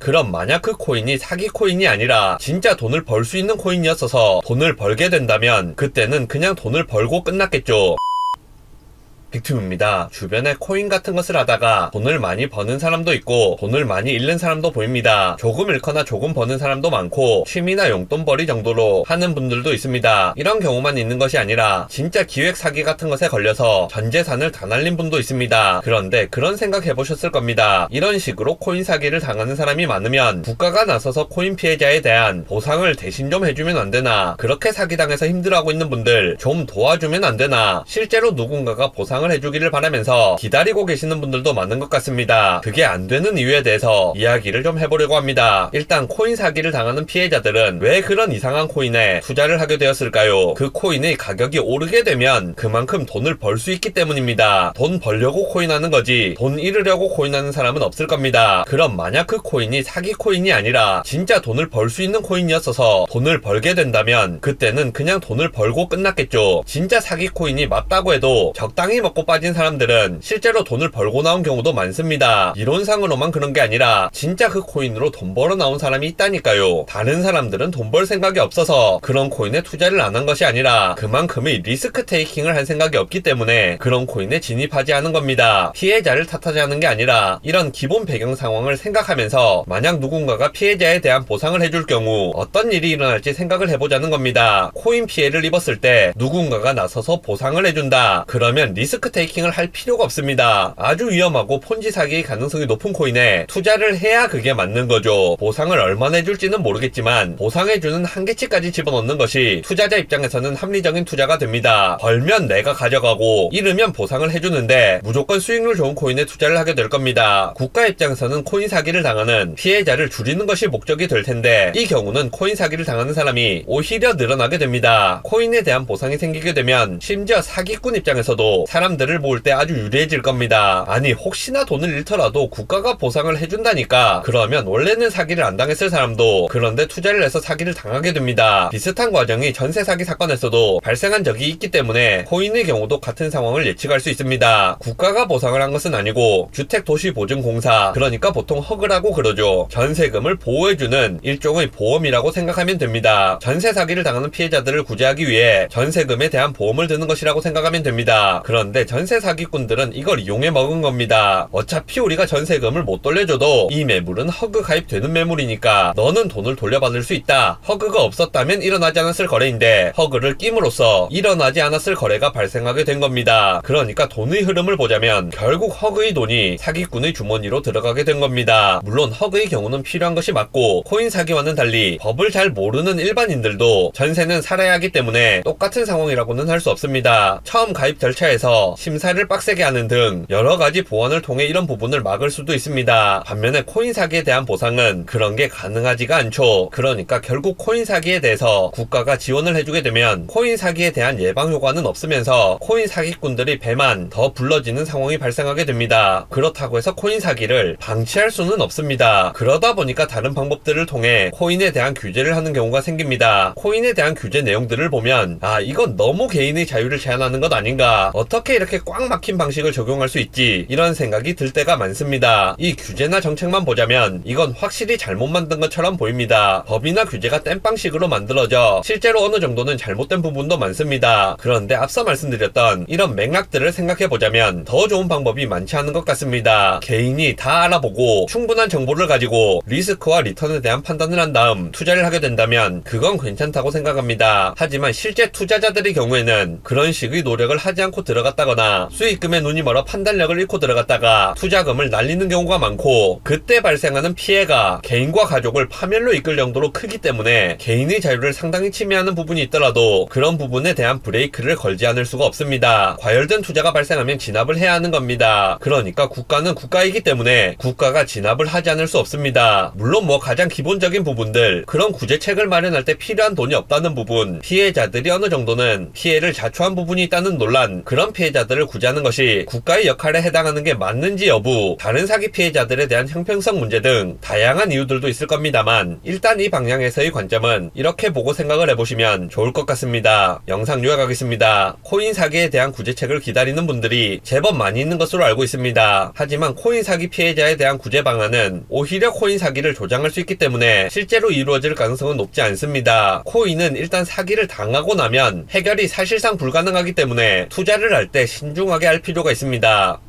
그럼 만약 그 코인이 사기 코인이 아니라 진짜 돈을 벌 수 있는 코인이었어서 돈을 벌게 된다면 그때는 그냥 돈을 벌고 끝났겠죠. 빅튜브입니다. 주변에 코인 같은 것을 하다가 돈을 많이 버는 사람도 있고 돈을 많이 잃는 사람도 보입니다. 조금 잃거나 조금 버는 사람도 많고 취미나 용돈벌이 정도로 하는 분들도 있습니다. 이런 경우만 있는 것이 아니라 진짜 기획 사기 같은 것에 걸려서 전 재산을 다 날린 분도 있습니다. 그런데 그런 생각 해보셨을 겁니다. 이런 식으로 코인 사기를 당하는 사람이 많으면 국가가 나서서 코인 피해자에 대한 보상을 대신 좀 해주면 안 되나, 그렇게 사기당해서 힘들어하고 있는 분들 좀 도와주면 안 되나, 실제로 누군가가 보상을 해주기를 바라면서 기다리고 계시는 분들도 많은 것 같습니다. 그게 안 되는 이유에 대해서 이야기를 좀 해보려고 합니다. 일단 코인 사기를 당하는 피해자들은 왜 그런 이상한 코인에 투자를 하게 되었을까요? 그 코인의 가격이 오르게 되면 그만큼 돈을 벌 수 있기 때문입니다. 돈 벌려고 코인하는 거지 돈 잃으려고 코인하는 사람은 없을 겁니다. 그럼 만약 그 코인이 사기 코인이 아니라 진짜 돈을 벌 수 있는 코인이었어서 돈을 벌게 된다면 그때는 그냥 돈을 벌고 끝났겠죠. 진짜 사기 코인이 맞다고 해도 적당히 먹고 빠진 사람들은 실제로 돈을 벌고 나온 경우도 많습니다. 이론상으로만 그런 게 아니라 진짜 그 코인으로 돈 벌어 나온 사람이 있다니까요. 다른 사람들은 돈 벌 생각이 없어서 그런 코인에 투자를 안 한 것이 아니라 그만큼의 리스크 테이킹을 한 생각이 없기 때문에 그런 코인에 진입하지 않은 겁니다. 피해자를 탓하지 않은 게 아니라 이런 기본 배경 상황을 생각하면서 만약 누군가가 피해자에 대한 보상을 해줄 경우 어떤 일이 일어날지 생각을 해보자는 겁니다. 코인 피해를 입었을 때 누군가가 나서서 보상을 해준다. 그러면 리스크 테이킹을 할 필요가 없습니다. 아주 위험하고 폰지 사기의 가능성이 높은 코인에 투자를 해야 그게 맞는 거죠. 보상을 얼마나 해줄지는 모르겠지만 보상해주는 한계치까지 집어넣는 것이 투자자 입장에서는 합리적인 투자가 됩니다. 벌면 내가 가져가고 잃으면 보상을 해주는데 무조건 수익률 좋은 코인에 투자를 하게 될 겁니다. 국가 입장에서는 코인 사기를 당하는 피해자를 줄이는 것이 목적이 될 텐데 이 경우는 코인 사기를 당하는 사람이 오히려 늘어나게 됩니다. 코인에 대한 보상이 생기게 되면 심지어 사기꾼 입장에서도 사람들을 모을 때 아주 유리해질 겁니다. 아니 혹시나 돈을 잃더라도 국가가 보상을 해준다니까 그러면 원래는 사기를 안 당했을 사람도 그런데 투자를 해서 사기를 당하게 됩니다. 비슷한 과정이 전세 사기 사건에서도 발생한 적이 있기 때문에 코인의 경우도 같은 상황을 예측할 수 있습니다. 국가가 보상을 한 것은 아니고 주택도시보증공사, 그러니까 보통 허그라고 그러죠. 전세금을 보호해주는 일종의 보험이라고 생각하면 됩니다. 전세 사기를 당하는 피해자들을 구제하기 위해 전세금에 대한 보험을 드는 것이라고 생각하면 됩니다. 그런데 전세 사기꾼들은 이걸 이용해 먹은 겁니다. 어차피 우리가 전세금을 못 돌려줘도 이 매물은 허그 가입되는 매물이니까 너는 돈을 돌려받을 수 있다. 허그가 없었다면 일어나지 않았을 거래인데 허그를 낌으로써 일어나지 않았을 거래가 발생하게 된 겁니다. 그러니까 돈의 흐름을 보자면 결국 허그의 돈이 사기꾼의 주머니로 들어가게 된 겁니다. 물론 허그의 경우는 필요한 것이 맞고 코인 사기와는 달리 법을 잘 모르는 일반인들도 전세는 살아야 하기 때문에 똑같은 상황이라고는 할 수 없습니다. 처음 가입 절차에서 심사를 빡세게 하는 등 여러가지 보완을 통해 이런 부분을 막을 수도 있습니다. 반면에 코인 사기에 대한 보상은 그런 게 가능하지가 않죠. 그러니까 결국 코인 사기에 대해서 국가가 지원을 해주게 되면 코인 사기에 대한 예방 효과는 없으면서 코인 사기꾼들의 배만 더 불러지는 상황이 발생하게 됩니다. 그렇다고 해서 코인 사기를 방치할 수는 없습니다. 그러다 보니까 다른 방법들을 통해 코인에 대한 규제를 하는 경우가 생깁니다. 코인에 대한 규제 내용들을 보면 이건 너무 개인의 자유를 제한하는 것 아닌가, 어떻게 이렇게 꽉 막힌 방식을 적용할 수 있지, 이런 생각이 들 때가 많습니다. 이 규제나 정책만 보자면 이건 확실히 잘못 만든 것처럼 보입니다. 법이나 규제가 땜빵식으로 만들어져 실제로 어느 정도는 잘못된 부분도 많습니다. 그런데 앞서 말씀드렸던 이런 맥락들을 생각해보자면 더 좋은 방법이 많지 않은 것 같습니다. 개인이 다 알아보고 충분한 정보를 가지고 리스크와 리턴에 대한 판단을 한 다음 투자를 하게 된다면 그건 괜찮다고 생각합니다. 하지만 실제 투자자들의 경우에는 그런 식의 노력을 하지 않고 들어갔다거나 수익금에 눈이 멀어 판단력을 잃고 들어갔다가 투자금을 날리는 경우가 많고, 그때 발생하는 피해가 개인과 가족을 파멸로 이끌 정도로 크기 때문에 개인의 자유를 상당히 침해하는 부분이 있더라도 그런 부분에 대한 브레이크를 걸지 않을 수가 없습니다. 과열된 투자가 발생하면 진압을 해야 하는 겁니다. 그러니까 국가는 국가이기 때문에 국가가 진압을 하지 않을 수 없습니다. 물론 가장 기본적인 부분들, 그런 구제책을 마련할 때 필요한 돈이 없다는 부분, 피해자들이 어느 정도는 피해를 자초한 부분이 있다는 논란, 그런 피해자 피해자들을 구제하는 것이 국가의 역할에 해당하는 게 맞는지 여부, 다른 사기 피해자들에 대한 형평성 문제 등 다양한 이유들도 있을 겁니다만 일단 이 방향에서의 관점은 이렇게 보고 생각을 해보시면 좋을 것 같습니다. 영상 요약하겠습니다. 코인 사기에 대한 구제책을 기다리는 분들이 제법 많이 있는 것으로 알고 있습니다. 하지만 코인 사기 피해자에 대한 구제 방안은 오히려 코인 사기를 조장할 수 있기 때문에 실제로 이루어질 가능성은 높지 않습니다. 코인은 일단 사기를 당하고 나면 해결이 사실상 불가능하기 때문에 투자를 할 때 신중하게 할 필요가 있습니다.